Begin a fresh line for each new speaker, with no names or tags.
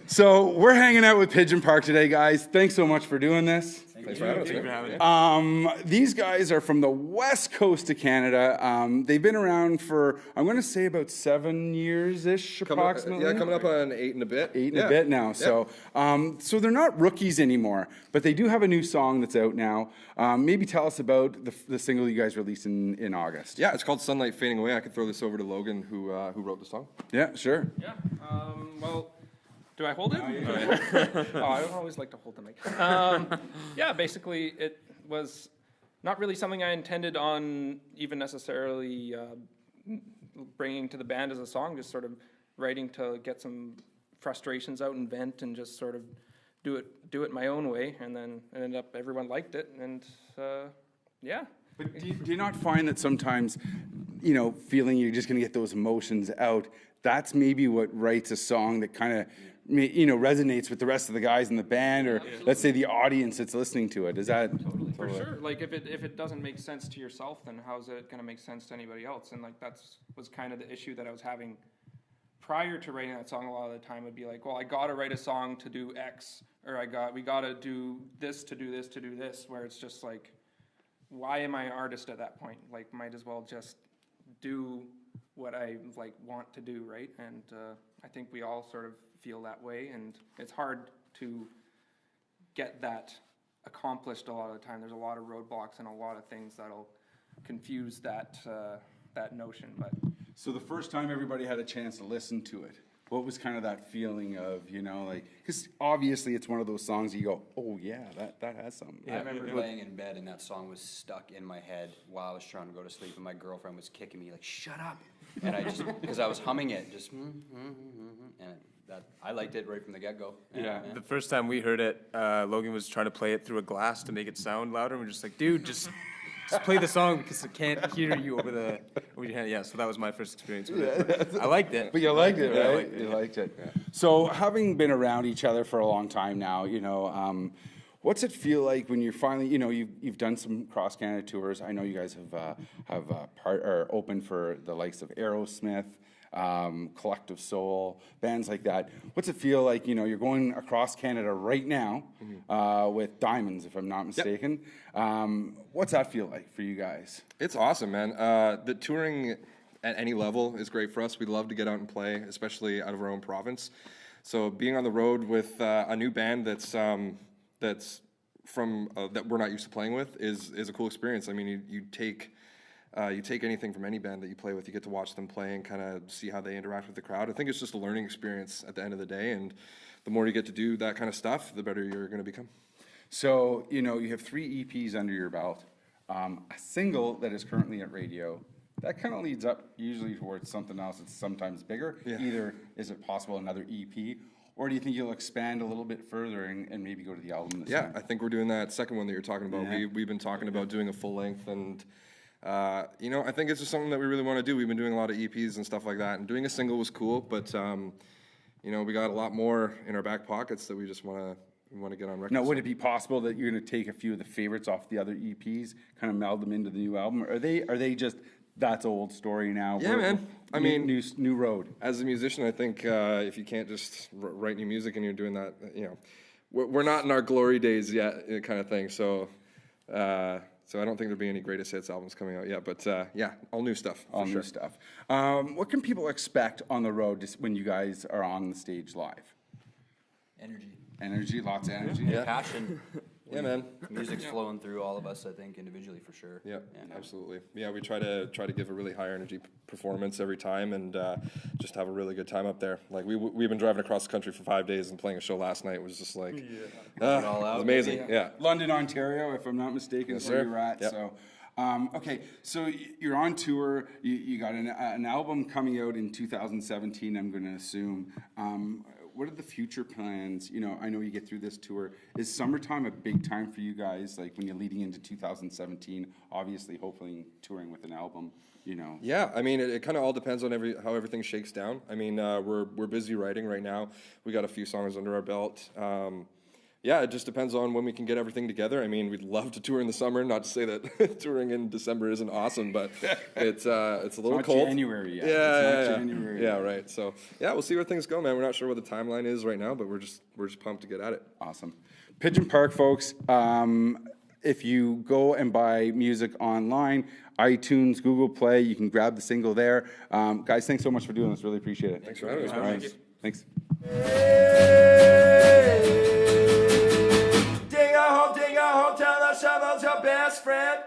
So we're hanging out with Pigeon Park today, guys. Thanks so much for doing this.
Thanks for having us.
These guys are from the west coast of Canada. They've been around for, I'm going to say, about 7 years-ish, approximately.
Coming up on 8 and a bit.
8 and a bit now. So they're not rookies anymore, but they do have a new song that's out now. Maybe tell us about the single you guys released in August.
Yeah, it's called Sunlight Fading Away. I could throw this over to Logan, who wrote the song.
Yeah, sure.
Yeah. Well, do I hold it? Oh, I don't always like to hold the mic. Yeah, basically, it was not really something I intended on even necessarily bringing to the band as a song, just sort of writing to get some frustrations out and vent and just sort of do it my own way. And then it ended up everyone liked it, and yeah.
But do you not find that sometimes, feeling you're just going to get those emotions out, that's maybe what writes a song that kind of, resonates with the rest of the guys in the band, or let's say the audience that's listening to it? Is that
totally for sure? Like if it doesn't make sense to yourself, then how's it going to make sense to anybody else? And like was kind of the issue that I was having prior to writing that song. A lot of the time would be like, well, I got to write a song to do X, or we got to do this to do this to do this, where it's just like, why am I an artist at that point? Like, might as well just do what I want to do, right? And I think we all sort of feel that way, and it's hard to get that accomplished a lot of the time. There's a lot of roadblocks and a lot of things that'll confuse that notion. But
so the first time everybody had a chance to listen to it, what was kind of that feeling of, because obviously it's one of those songs you go, oh yeah, that has something.
Yeah, I remember laying in bed and that song was stuck in my head while I was trying to go to sleep, and my girlfriend was kicking me like, shut up. And I just, because I was humming it, just, and I liked it right from the get-go.
Yeah, the first time we heard it, Logan was trying to play it through a glass to make it sound louder, and we're just like, dude, just play the song because I can't hear you over your head. Yeah, so that was my first experience with it. I liked it.
But you liked it, right?
I liked it.
You liked it. Yeah. So having been around each other for a long time now, what's it feel like when you're finally, you've done some cross Canada tours. I know you guys have opened for the likes of Aerosmith, Collective Soul, bands like that. What's it feel like? You're going across Canada right now with Diamonds, if I'm not mistaken. Yep. What's that feel like for you guys?
It's awesome, man. The touring at any level is great for us. We love to get out and play, especially out of our own province. So being on the road with a new band that's from that we're not used to playing with is a cool experience. I mean, you take anything from any band that you play with, you get to watch them play and kind of see how they interact with the crowd. I think it's just a learning experience at the end of the day, and the more you get to do that kind of stuff, the better you're going to become.
So, you have 3 EPs under your belt, a single that is currently at radio. That kind of leads up usually towards something else that's sometimes bigger. Yeah. Either is it possible another EP, or do you think you'll expand a little bit further and maybe go to the album this time?
I think we're doing that second one that you're talking about. Yeah. We've been talking about doing a full length, and I think it's just something that we really want to do. We've been doing a lot of EPs and stuff like that, and doing a single was cool, but we got a lot more in our back pockets that we just want to get on record.
Now, would it be possible that you're going to take a few of the favorites off the other EPs, kind of meld them into the new album? Or are they just that's old story now?
Yeah, man. I mean,
new road.
As a musician, I think if you can't just write new music and you're doing that, we're not in our glory days yet, kind of thing. So I don't think there'll be any greatest hits albums coming out yet. But all new stuff.
All new stuff. What can people expect on the road when you guys are on the stage live? Energy, lots of energy.
Yeah. Passion.
Yeah, man.
Music's flowing through all of us, I think, individually for sure.
Yeah, absolutely. Yeah, we try to give a really high energy performance every time, and just have a really good time up there. Like we've been driving across the country for 5 days and playing a show last night. It was just like, it was amazing. Yeah.
London, Ontario, if I'm not mistaken, is where you're at.
Yep.
So. Okay, so you're on tour. You got an album coming out in 2017, I'm going to assume. What are the future plans? I know you get through this tour. Is summertime a big time for you guys? Like when you're leading into 2017, obviously, hopefully touring with an album.
Yeah, I mean, it kind of all depends on how everything shakes down. I mean, we're busy writing right now. We got a few songs under our belt. yeah, it just depends on when we can get everything together. I mean, we'd love to tour in the summer. Not to say that touring in December isn't awesome, but it's a little
not
cold.
January yet.
Yeah,
It's not
yeah,
January
yeah,
yet.
right. So yeah, we'll see where things go, man. We're not sure what the timeline is right now, but we're just pumped to get at it.
Awesome. Pigeon Park, folks. If you go and buy music online, iTunes, Google Play, you can grab the single there. Guys, thanks so much for doing this. Really appreciate it.
Thanks for having us.
All
man.
right. Thanks.
Ding a home, tell the shovel's your best friend.